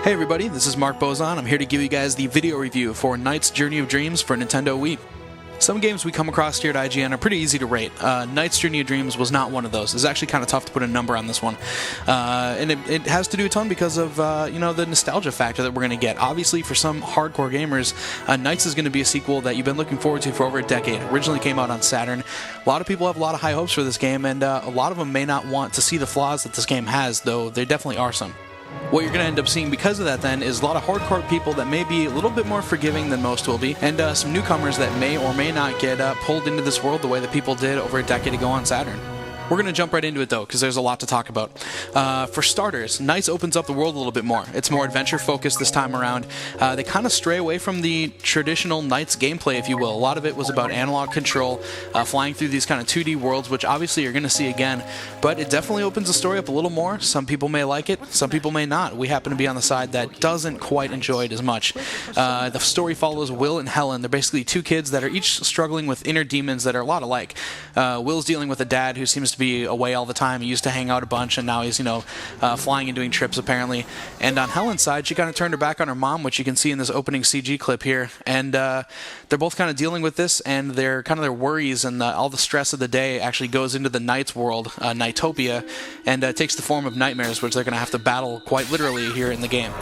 Hey everybody, this is Mark Bozon. I'm here to give you guys the video review for Knight's Journey of Dreams for Nintendo Wii. Some games we come across here at IGN are pretty easy to rate. Knight's Journey of Dreams was not one of those. It's actually kind of tough to put a number on this one. And it has to do a ton because of the nostalgia factor that we're going to get. Obviously, for some hardcore gamers, Knights is going to be a sequel that you've been looking forward to for over a decade. Originally came out on Saturn. A lot of people have a lot of high hopes for this game, and a lot of them may not want to see the flaws that this game has, though there definitely are some. What you're going to end up seeing because of that, then, is a lot of hardcore people that may be a little bit more forgiving than most will be, and some newcomers that may or may not get pulled into this world the way that people did over a decade ago on Saturn. We're going to jump right into it, though, because there's a lot to talk about. For starters, Knights opens up the world a little bit more. It's more adventure-focused this time around. They kind of stray away from the traditional Knights gameplay, if you will. A lot of it was about analog control, flying through these kind of 2D worlds, which obviously you're going to see again. But it definitely opens the story up a little more. Some people may like it, some people may not. We happen to be on the side that doesn't quite enjoy it as much. The story follows Will and Helen. They're basically two kids that are each struggling with inner demons that are a lot alike. Will's dealing with a dad who seems to be away all the time. He used to hang out a bunch, and now he's, flying and doing trips, apparently. And on Helen's side, she kind of turned her back on her mom, which you can see in this opening CG clip here. And they're both kind of dealing with this, and their worries and all the stress of the day actually goes into the Knights world, Knightopia, and takes the form of nightmares, which they're going to have to battle quite literally here in the game.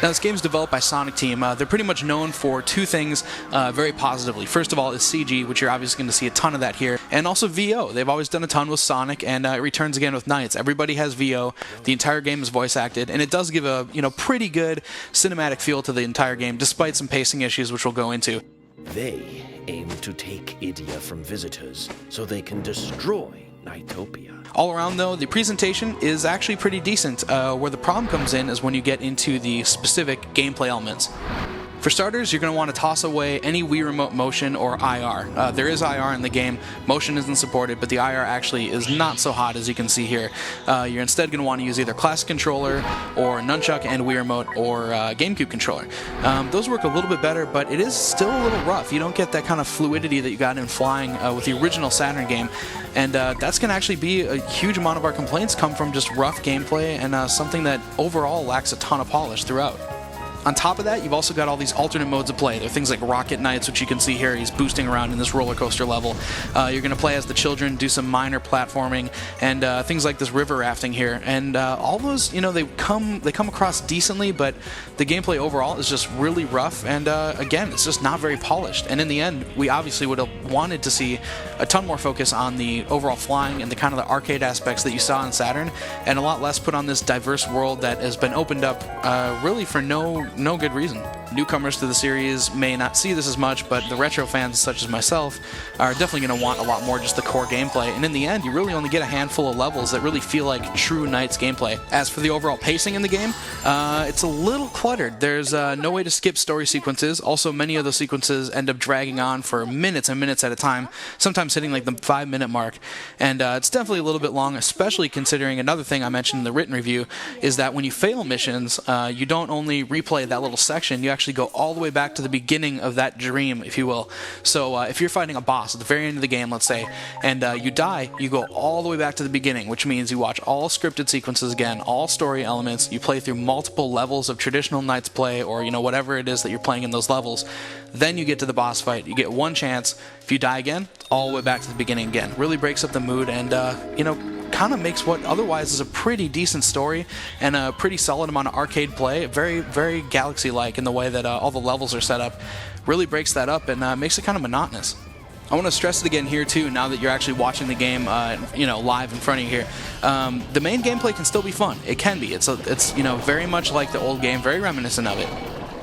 Now, this game's developed by Sonic Team. They're pretty much known for two things very positively. First of all is CG, which you're obviously going to see a ton of that here, and also VO. They've always done a ton with Sonic, and it returns again with Knights. Everybody has VO. The entire game is voice acted, and it does give a pretty good cinematic feel to the entire game, despite some pacing issues, which we'll go into. They aim to take Idia from visitors so they can destroy Knightopia. All around, though, the presentation is actually pretty decent. Where the problem comes in is when you get into the specific gameplay elements. For starters, you're going to want to toss away any Wii Remote Motion or IR. There is IR in the game. Motion isn't supported, but the IR actually is not so hot, as you can see here. You're instead going to want to use either Classic Controller or Nunchuck and Wii Remote or GameCube Controller. Those work a little bit better, but it is still a little rough. You don't get that kind of fluidity that you got in flying with the original Saturn game, and that's going to actually be a huge amount of our complaints come from just rough gameplay and something that overall lacks a ton of polish throughout. On top of that, you've also got all these alternate modes of play. There are things like Rocket Knights, which you can see here. He's boosting around in this roller coaster level. You're going to play as the children, do some minor platforming, and things like this river rafting here. And all those, they come across decently, but the gameplay overall is just really rough. And again, it's just not very polished. And in the end, we obviously would have wanted to see a ton more focus on the overall flying and the kind of the arcade aspects that you saw on Saturn, and a lot less put on this diverse world that has been opened up really for no good reason. Newcomers to the series may not see this as much, but the retro fans such as myself are definitely going to want a lot more just the core gameplay, and in the end you really only get a handful of levels that really feel like true Knights gameplay. As for the overall pacing in the game, it's a little cluttered. There's no way to skip story sequences. Also, many of those sequences end up dragging on for minutes and minutes at a time, sometimes hitting like the 5-minute mark, and it's definitely a little bit long, especially considering another thing I mentioned in the written review is that when you fail missions, you don't only replay that little section, you actually go all the way back to the beginning of that dream, if you will. So if you're fighting a boss at the very end of the game, let's say, and you die, you go all the way back to the beginning, which means you watch all scripted sequences again, all story elements, you play through multiple levels of traditional Knights play, or whatever it is that you're playing in those levels. Then you get to the boss fight. You get one chance. If you die again, all the way back to the beginning again. Really breaks up the mood, and kind of makes what otherwise is a pretty decent story and a pretty solid amount of arcade play, very, very Galaxy-like in the way that all the levels are set up, really breaks that up and makes it kind of monotonous. I want to stress it again here too, now that you're actually watching the game, live in front of you here. The main gameplay can still be fun. It can be. It's very much like the old game, very reminiscent of it.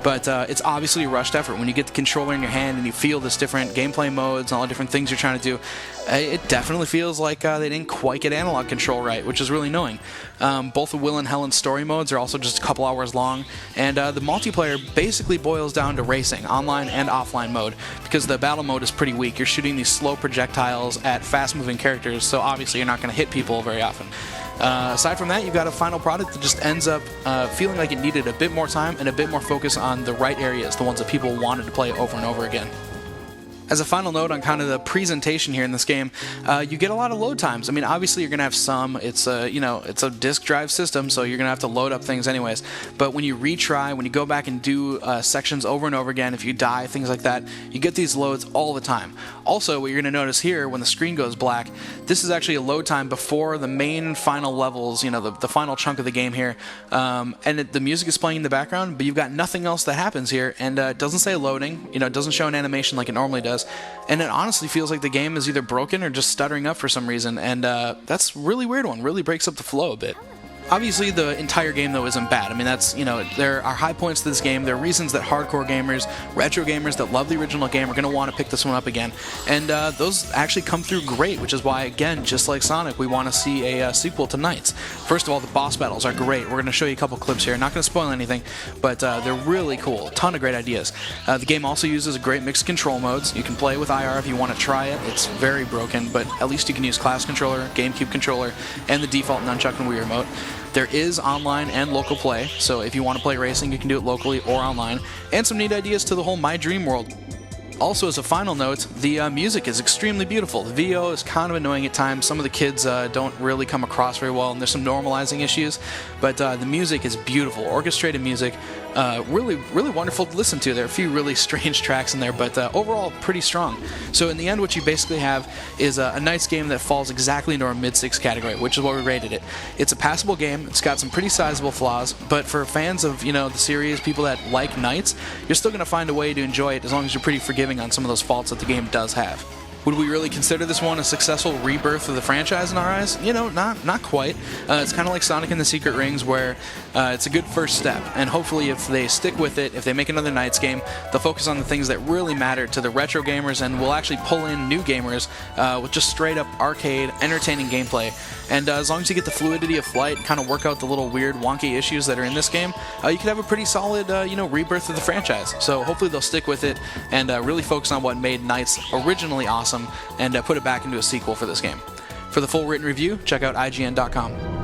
But it's obviously a rushed effort. When you get the controller in your hand and you feel this different gameplay modes and all the different things you're trying to do, it definitely feels like they didn't quite get analog control right, which is really annoying. Both the Will and Helen story modes are also just a couple hours long, and the multiplayer basically boils down to racing, online and offline mode, because the battle mode is pretty weak. You're shooting these slow projectiles at fast-moving characters, so obviously you're not going to hit people very often. Aside from that, you've got a final product that just ends up feeling like it needed a bit more time and a bit more focus on the right areas, the ones that people wanted to play over and over again. As a final note on kind of the presentation here in this game, you get a lot of load times. I mean, obviously you're going to have some. It's a disk drive system, so you're going to have to load up things anyways. But when you retry, when you go back and do sections over and over again, if you die, things like that, you get these loads all the time. Also, what you're going to notice here, when the screen goes black, this is actually a load time before the main final levels, the final chunk of the game here. The music is playing in the background, but you've got nothing else that happens here, and it doesn't say loading. It doesn't show an animation like it normally does. And it honestly feels like the game is either broken or just stuttering up for some reason, and that's a really weird one. Really breaks up the flow a bit. Obviously, the entire game, though, isn't bad. I mean, there are high points to this game. There are reasons that hardcore gamers, retro gamers that love the original game are going to want to pick this one up again. And those actually come through great, which is why, again, just like Sonic, we want to see a sequel to Knights. First of all, the boss battles are great. We're going to show you a couple clips here. Not going to spoil anything, but they're really cool. A ton of great ideas. The game also uses a great mix of control modes. You can play with IR if you want to try it. It's very broken, but at least you can use Class Controller, GameCube Controller, and the default Nunchuck and Wii Remote. There is online and local play, so if you want to play racing, you can do it locally or online, and some neat ideas to the whole My Dream world. Also, as a final note, the music is extremely beautiful. The VO is kind of annoying at times. Some of the kids don't really come across very well, and there's some normalizing issues, but the music is beautiful. Orchestrated music, really, really wonderful to listen to. There are a few really strange tracks in there, but overall, pretty strong. So in the end, what you basically have is a nice game that falls exactly into our mid-6 category, which is what we rated it. It's a passable game. It's got some pretty sizable flaws, but for fans of the series, people that like Knights, you're still going to find a way to enjoy it as long as you're pretty forgiving on some of those faults that the game does have. Would we really consider this one a successful rebirth of the franchise in our eyes? Not quite. It's kind of like Sonic and the Secret Rings, where it's a good first step, and hopefully if they stick with it, if they make another Knights game, they'll focus on the things that really matter to the retro gamers, and will actually pull in new gamers with just straight up arcade, entertaining gameplay. And as long as you get the fluidity of flight, kind of work out the little weird, wonky issues that are in this game, you could have a pretty solid, rebirth of the franchise. So hopefully they'll stick with it and really focus on what made Knights originally awesome and put it back into a sequel for this game. For the full written review, check out IGN.com.